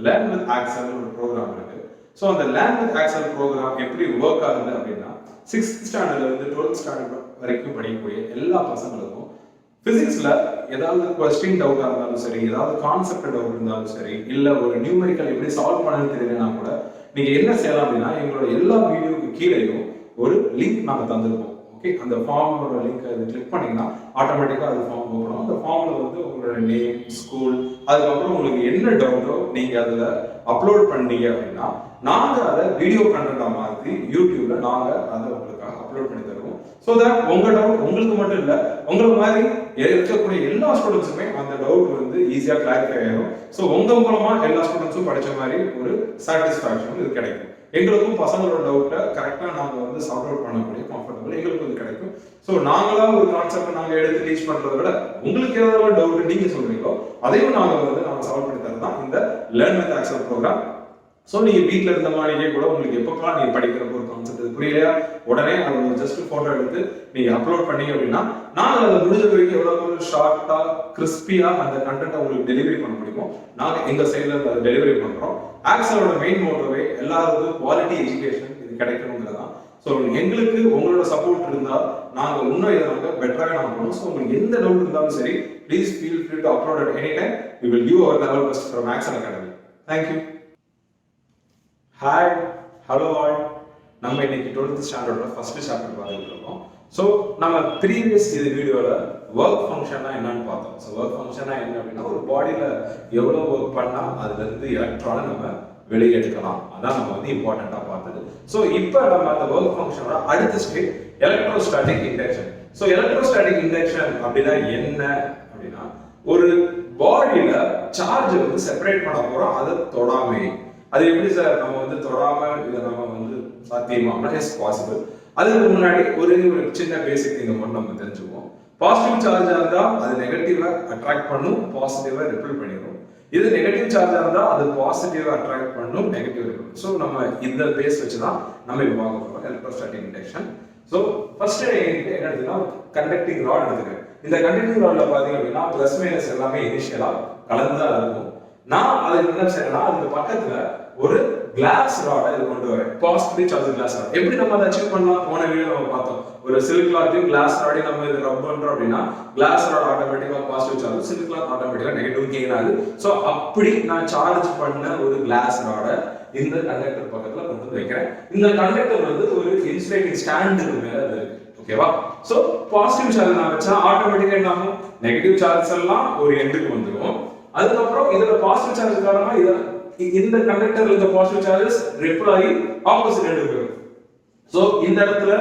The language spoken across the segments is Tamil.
Learn with Axel ஒரு ப்ரோக்ராம் இருக்கு. ஸோ அந்த Learn with Axel ப்ரோக்ராம் எப்படி ஒர்க் ஆகுது அப்படின்னா 6th ஸ்டாண்டர்ட்ல இருந்து 12th ஸ்டாண்டர்ட் வரைக்கும் படிக்கக்கூடிய எல்லா பசங்களுக்கும் பிசிக்ஸ்ல ஏதாவது கொஸ்டின் டவுட்டா இருந்தாலும் சரி, ஏதாவது கான்செப்ட் டவுட் இருந்தாலும் சரி, இல்ல ஒரு நியூமெரிக்கல் எப்படி சால்வ் பண்ணணும்னு தெரியலனா கூட நீங்க என்ன செய்யலாம் அப்படின்னா எங்களோட எல்லா வீடியோக்கு கீழேயும் ஒரு லிங்க் நாங்க தந்திருப்போம். ஓகே, அந்த ஃபார்மோட லிங்க் அதை கிளிக் பண்ணீங்கன்னா ஆட்டோமேட்டிக்கா அது ஃபார்ம் ஓப்பன். அந்த ஃபார்ம்ல வந்து உங்களோட நேம், ஸ்கூல், அதுக்கப்புறம் உங்களுக்கு என்ன டவுட்டோ நீங்க அதுல அப்லோட் பண்ணீங்க அப்படின்னா நாங்க அதை வீடியோ கண்டென்ட்டா மாற்றி யூடியூப்ல நாங்க அதை உங்களுக்காக அப்லோட் பண்ணி தருவோம். ஸோ தட் உங்க டவுட் உங்களுக்கு மட்டும் இல்ல, உங்களை மாதிரி இருக்கக்கூடிய எல்லா ஸ்டூடெண்ட்ஸுமே அந்த டவுட் வந்து ஈஸியா கிளாரிஃபை ஆகும். ஸோ உங்க மூலமா எல்லா ஸ்டூடெண்ட்ஸும் படிச்ச மாதிரி ஒரு சாட்டிஸ்ஃபேக்ஷன் இது கிடைக்கும். எங்களுக்கும் பசங்களோட டவுட்டை கரெக்டா நாங்க வந்து சார்ட் அவுட் பண்ணக்கூடிய கம்ஃபர்டபுள் எங்களுக்கு இது கிடைக்கும். ஸோ நாங்களா ஒரு கான்செப்ட் நாங்க எடுத்து டீச் பண்றதை விட உங்களுக்கு ஏதாவது டவுட் நீங்க சொல்றீங்களோ அதையும் நாங்க சால்வ் பண்ணி தரது தான் இந்த learn with Axel program. So நீங்க வீட்டில் இருந்த மாதிரியே கூட உங்களுக்கு எப்பப்பெல்லாம் நீங்க படிக்கிற ஒரு கான்செப்ட் புரியலையா, உடனே அதை ஜஸ்ட் போட்டோ எடுத்து நீங்க அப்லோட் பண்ணீங்க அப்படின்னா நாங்கள் அதை முடிஞ்ச வரைக்கும் எவ்வளவு ஷார்ட்டா கிறிஸ்பியா அந்த கண்டென்ட்டை உங்களுக்கு டெலிவரி பண்ண முடியுமோ நாங்க எங்க சைட்ல அதை டெலிவரி பண்றோம். ஆக்சலோட மெயின் மோட்டோவே எல்லாருக்கும் குவாலிட்டி எஜுகேஷன் இது கிடைக்கணுங்கிறதான். ஸோ எங்களுக்கு உங்களோட சப்போர்ட் இருந்தா நாங்க இன்னும் இதை நாங்க பெட்டராக நாங்க பண்ணுவோம். ஸோ உங்களுக்கு எந்த டவுட் இருந்தாலும் சரி, please feel free to upload at any time. We will give our level best from Axel Academy. Thank you. Hi, hello all. நம்ம இன்னைக்கு 12th ஸ்டாண்டர்டோட ஃபர்ஸ்ட் சாப்டர் பார்த்துட்டு இருக்கோம். ஸோ நம்ம ப்ரீவியஸ் இது வீடியோவில் ஒர்க் ஃபங்க்ஷன்னா என்னன்னு பார்த்தோம். ஸோ ஒர்க் ஃபங்க்ஷனா என்ன அப்படின்னா ஒரு பாடியில் எவ்வளோ ஒர்க் பண்ணால் அதுலேருந்து எலக்ட்ரானை நம்ம வெளியே எடுக்கலாம், அதான் நம்ம வந்து இம்பார்ட்டண்ட்டாக பார்த்தது. ஸோ இப்போ நம்ம அந்த ஒர்க் ஃபங்க்ஷனோட அடுத்த state electrostatic induction. So electrostatic induction அப்படின்னா என்ன அப்படின்னா ஒரு பாடியில சார்ஜ் வந்து செப்பரேட் பண்ண போறோம் அதை தொடாமே. அது எப்படி சார் நம்ம வந்து தொடாம இதை நம்ம வந்து சாத்தியமா? Is possible. அதுக்கு முன்னாடி ஒரு சின்ன பேசிக் திங்க மட்டும் நம்ம தெரிஞ்சுக்குவோம். பாசிட்டிவ் சார்ஜா இருந்தா அது நெகட்டிவா அட்ராக்ட் பண்ணும், பாசிட்டிவா ரிப்பல் பண்ணிடும். இது நெகட்டிவ் சார்ஜா இருந்தா அது பாசிட்டிவா அட்ராக்ட் பண்ணும், நெகட்டிவ் ரிப்பல். ஸோ நம்ம இந்த பேஸ் வச்சுதான் நம்ம இப்போ பார்க்க போறோம் எலக்ட்ரோஸ்டாட்டிக் இண்டக்ஷன். ஸோ ஃபர்ஸ்ட் என்ன எடுத்துன்னா கண்டக்டிங் ராட் எடுத்துக்கிறேன். இந்த கண்டக்டிங் ராட்ல பாத்தீங்க அப்படின்னா பிளஸ் மைனஸ் எல்லாமே இனிஷியலா கலந்துதான் இருக்கும். நான் அதை என்ன செய்யறேன்னா அதுக்கு பக்கத்துல ஒரு கிளாஸ் ராடை இது கொண்டு வரேன், பாசிட்டிவ் சார்ஜ் கிளாஸ் ராட். எப்படி நம்ம அதை அச்சீவ் பண்ணலாம்? போன வீடியோ நம்ம பார்த்தோம். ஒரு சில்க் கிளாத்தையும் கிளாஸ் ராடையும் நம்ம இது ரப் பண்றோம் அப்படின்னா கிளாஸ் ராட் ஆட்டோமேட்டிக்கா பாசிட்டிவ் சார்ஜ், சில்க் கிளாத் ஆட்டோமேட்டிக்கா நெகட்டிவ் கெயின் ஆகுது. ஸோ அப்படி நான் சார்ஜ் பண்ண ஒரு கிளாஸ் ராடை இந்த கண்டக்டர் பக்கத்துல கொண்டு வந்து வைக்கிறேன். இந்த கண்டக்டர் வந்து ஒரு இன்சுலேட்டிங் ஸ்டாண்டுக்கு மேல இருக்கு. ஓகேவா? சோ பாசிட்டிவ் சார்ஜ் நான் வச்சா ஆட்டோமேட்டிக்கா என்ன ஆகும்? நெகட்டிவ் சார்ஜ் எல்லாம் ஒரு எண்டுக்கு வந்துடும். அதுக்கப்புறம் இதுல பாசிட்டிவ் சார்ஜ் காரணமா இந்த கண்டக்டர்ல இருக்க பாசிட்டிவ் சார்ஜஸ் ரிப்பல் ஆகி ஆப்போசிட் எண்டுக்கு போயிடும். சோ இந்த இடத்துல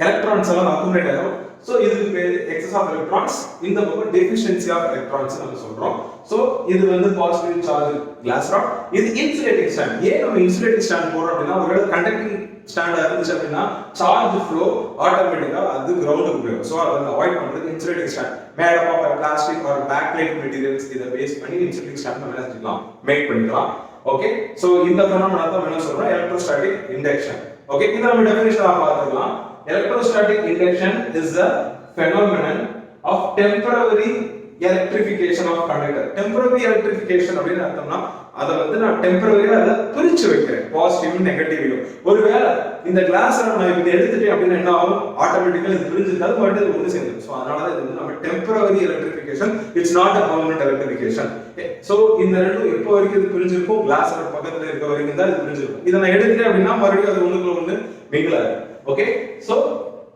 எலக்ட்ரான்ஸ் எல்லாம் அக்குமுலேட் ஆகும். சோ இதுக்கு பேரு எக்ஸஸ் ஆஃப் எலக்ட்ரான்ஸ், இந்த பக்கம் டெஃபிஷியன்சி ஆஃப் எலக்ட்ரான்ஸ் நம்ம சொல்றோம். சோ இது வந்து பாசிட்டிவ் சார்ஜ் கிளாஸ் ராட். இது இன்சுலேட்டிங் ஸ்டாண்ட். ஏன் நம்ம இன்சுலேட்டிங் ஸ்டாண்ட் போறோம் அப்படின்னா ஒருவேளை கண்டக்டிங் ஸ்டாண்டா இருந்துச்சு அப்படின்னா சார்ஜ் ஃப்ளோ ஆட்டோமேட்டிக்கா அது கிரவுண்டுக்கு போயிடும். சோ அதை அவாய்ட் பண்றதுக்கு insulating stand made up of plastic or bakelite materials இதை பேஸ் பண்ணி இன்சுலேட்டிங் ஸ்டாண்ட் நம்ம என்ன செஞ்சுக்கலாம், மேக் பண்ணிக்கலாம். ஓகே, சோ இந்த ஃபெனோமெனா தான் என்ன சொல்றோம் எலக்ட்ரோஸ்டாட்டிக் இண்டக்ஷன். ஓகே, இத நம்ம டெஃபினிஷனா பார்த்துக்கலாம். Electrostatic induction is the phenomenon of temporary electrification of conductor. Temporary electrification அப்படினா அர்த்தம்னா அத வந்து நான் டெம்பரரியா அத பிரிச்சு வைக்கிறேன், பாசிட்டிவ் நெகட்டிவ். ஒருவேளை இந்த கிளாஸ் நான் இப்படி எடுத்துட்டேன் அப்படினா என்ன ஆகும்? ஆட்டோமேட்டிக்கலி இது பிரிஞ்சிருக்காது, பட் இது ஒண்ணு சேர்ந்துரும். சோ அதனால தான் இது வந்து நம்ம temporary electrification, it's not a permanent electrification. So இந்த ரெண்டும் எப்போ வரைக்கும் இது பிரிஞ்சிருக்கும்? கிளாஸ் பக்கத்துல இருக்க வரைக்கும் தான் இது பிரிஞ்சிருக்கும். இத நான் எடுத்துட்டேன் அப்படினா மறுபடியும் அது ஒண்ணுக்குள்ள ஒண்ணு மிங்கிள் ஆகும். Okay, so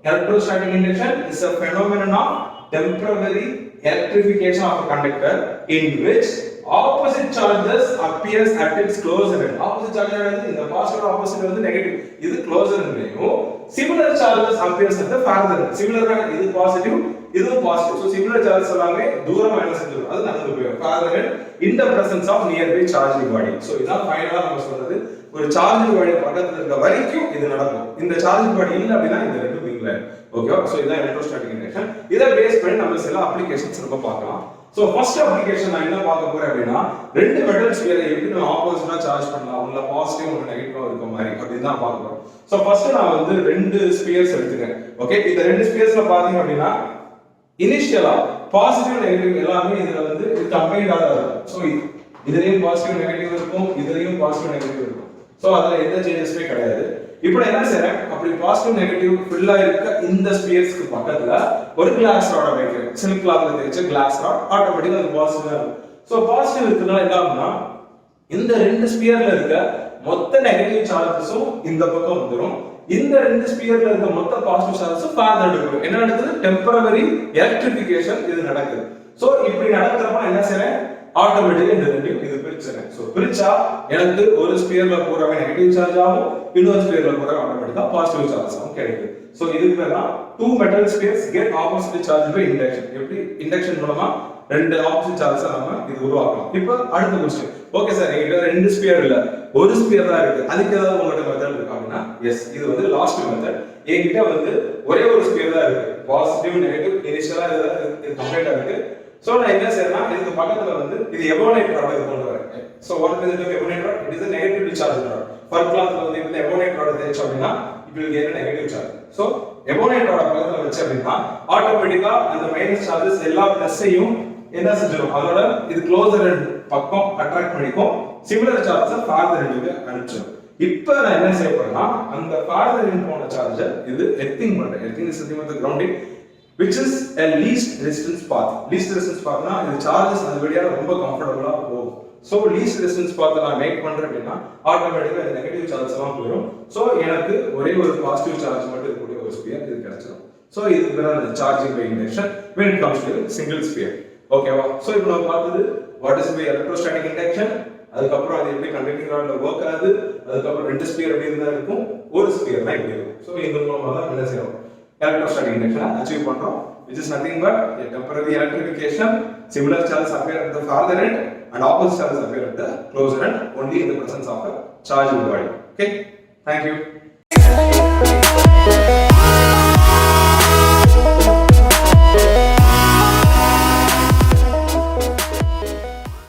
electrostatic induction is a phenomenon of temporary electrification of a conductor in which opposite charges appears at its closer end. Opposite charge in the positive opposite வந்து negative. இது closer endலையும் similar charges appears at the farther end. Similar இது positive, இதுவும் positive. So similar charges எல்லாமே தூரமா என்ன செஞ்சிரும்? அது நடந்து போயிடும். Farther end in the presence of nearby charged body. So இதான் ஃபைனலா நம்ம சொல்றது. ஒரு சார்ஜ் பாடி பக்கத்துல இருக்க வரைக்கும் இது நடக்கும். இந்த சார்ஜ் பாடி இல்ல அப்படினா இந்த ரெண்டு மிங்கிள் ஆயிடும். ஓகேவா? சோ இதான் எலக்ட்ரோஸ்டாட்டிக் இண்டக்ஷன். இத பேஸ் பண்ணி நம்ம சில அப்ளிகேஷன்ஸ் நம்ம பார்க்கலாம். சோ ஃபர்ஸ்ட் அப்ளிகேஷன் நான் என்ன பார்க்க போறேன் அப்படினா ரெண்டு மெட்டல்ஸ் வேற எப்படி நம்ம ஆப்போசிட்டா சார்ஜ் பண்ணலாம், ஒண்ணு பாசிட்டிவ் ஒண்ணு நெகட்டிவா இருக்க மாதிரி அப்படி தான் பார்க்க போறோம். சோ ஃபர்ஸ்ட் நான் வந்து ரெண்டு ஸ்பியர்ஸ் எடுத்துக்கிறேன். ஓகே, இந்த ரெண்டு ஸ்பியர்ஸ்ல பாத்தீங்க அப்படினா இனிஷியலா பாசிட்டிவ் நெகட்டிவ் எல்லாமே இதுல வந்து கம்பைன்டா இருக்கும். சோ இதுலயும் பாசிட்டிவ் நெகட்டிவ் இருக்கும், பாசிட்டிவ் நெகட்டிவ் இருக்கும். சோ அதுல எந்த சேஞ்சஸ்மே கிடையாது. இப்போ என்ன செய்றேன், அப்படி பாசிட்டிவ் நெகட்டிவ் ஃபில் ஆயிருக்க இந்த ஸ்பியர்ஸ்க்கு பக்கத்துல ஒரு கிளாஸ் ராட் வைக்கிறேன். சில்க் கிளாத்ல தேய்ச்ச கிளாஸ் ராட் ஆட்டோமேட்டிக்கா அது பாசிட்டிவா இருக்கும். சோ பாசிட்டிவ் இருக்கனால என்ன ஆகும்னா இந்த ரெண்டு ஸ்பியர்ல இருக்க மொத்த நெகட்டிவ் சார்ஜஸும் இந்த பக்கம் வந்துரும். இந்த ரெண்டு ஸ்பியர்ல இருக்க மொத்த பாசிட்டிவ் சார்ஜஸும் ஃபார்வர்ட் இருக்கும். என்ன நடக்குது, டெம்பரரி எலக்ட்ரிஃபிகேஷன் இது நடக்குது. சோ இப்படி நடக்கிறப்ப என்ன செய்றேன், ஆட்டோமேட்டிக்கா இந்த ரெண்டையும் இது பிரிச்சுறேன். சோ பிரிச்சா எனக்கு ஒரு ஸ்பியர்ல போறவே நெகட்டிவ் சார்ஜ் ஆகும், இன்னொரு ஸ்பியர்ல போறவே ஆட்டோமேட்டிக்கா பாசிட்டிவ் சார்ஜ் ஆகும் கிடைக்குது. சோ இதுக்கு பேர் தான் two metal spheres get opposite charge by induction. எப்படி இண்டக்ஷன் மூலமா ரெண்டு ஆப்போசிட் சார்ஜஸ் நாம இது உருவாக்கலாம். இப்போ அடுத்த क्वेश्चन. ஓகே சார், என்கிட்ட ரெண்டு ஸ்பியர் இல்ல, ஒரு ஸ்பியர் தான் இருக்கு. அதுக்கு ஏதாவது உங்ககிட்ட மெத்தட் இருக்கா அப்படினா எஸ், இது வந்து லாஸ்ட் மெத்தட். என்கிட்ட வந்து ஒரே ஒரு ஸ்பியர் தான் இருக்கு. பாசிட்டிவ் நெகட்டிவ் இனிஷியலா இது கம்ப்ளீட்டா இருக்கு. சோ நான் என்ன செய்றேன்னா இதுக்கு பக்கத்துல வந்து இது எபோனைட் ராட் இது கொண்டு வரேன். So what is the ebonite rod? It is a negatively charged rod. Fur கிளாத்ல வந்து இந்த எபோனைட் ராட் தேய்ச்ச அப்படினா it will get a negative charge. So ebonite rod பக்கத்துல வச்ச அப்படினா ஆட்டோமேட்டிக்கா அந்த மைனஸ் சார்ஜஸ் எல்லா பிளஸ்ஸையும் என்ன செஞ்சிரும், அதோட இது க்ளோசர் எண்ட் பக்கம் அட்ராக்ட் பண்ணிக்கும், சிமிலர் சார்ஜஸ் ஃபார்தர் எண்டுக்கு அனுப்பிச்சிடும். இப்போ நான் என்ன செய்ய போறேன்னா அந்த ஃபார்தர் எண்ட் போன சார்ஜர் இது எர்த்திங் பண்றேன். Earthing is something with the grounding which is a least resistance path. Least resistance path na இது சார்ஜஸ் அது வழியா ரொம்ப கம்ஃபர்ட்டபிளா போகும். சோ least resistance path நான் மேக் பண்றேன் அப்படினா ஆட்டோமேட்டிக்கா இந்த நெகட்டிவ் சார்ஜஸ் எல்லாம் போயிடும். சோ எனக்கு ஒரே ஒரு பாசிட்டிவ் சார்ஜ் மட்டும் இருக்கக்கூடிய ஒரு ஸ்பியர் இது கிடைச்சிடும். சோ இது பேர் தான் charging by induction when it comes to single sphere. ஓகேவா? சோ இப்போ நம்ம பார்த்தது what is by electrostatic induction, அதுக்கு அப்புறம் அது எப்படி கண்டக்டிங் ராட்ல வர்க் ஆகுது, அதுக்கு அப்புறம் ரெண்டு ஸ்பியர் எப்படி இருந்தா இருக்கும், ஒரு ஸ்பியர் தான் இப்படி இருக்கும். சோ இந்த மூலமா தான் என்ன செய்றோம், electrostatic induction achieve பண்றோம், which is nothing but a temporary electrification. Similar charges appear at the farther end and opposite charges appear at the closer end only in the presence of a charged body. Okay, thank you.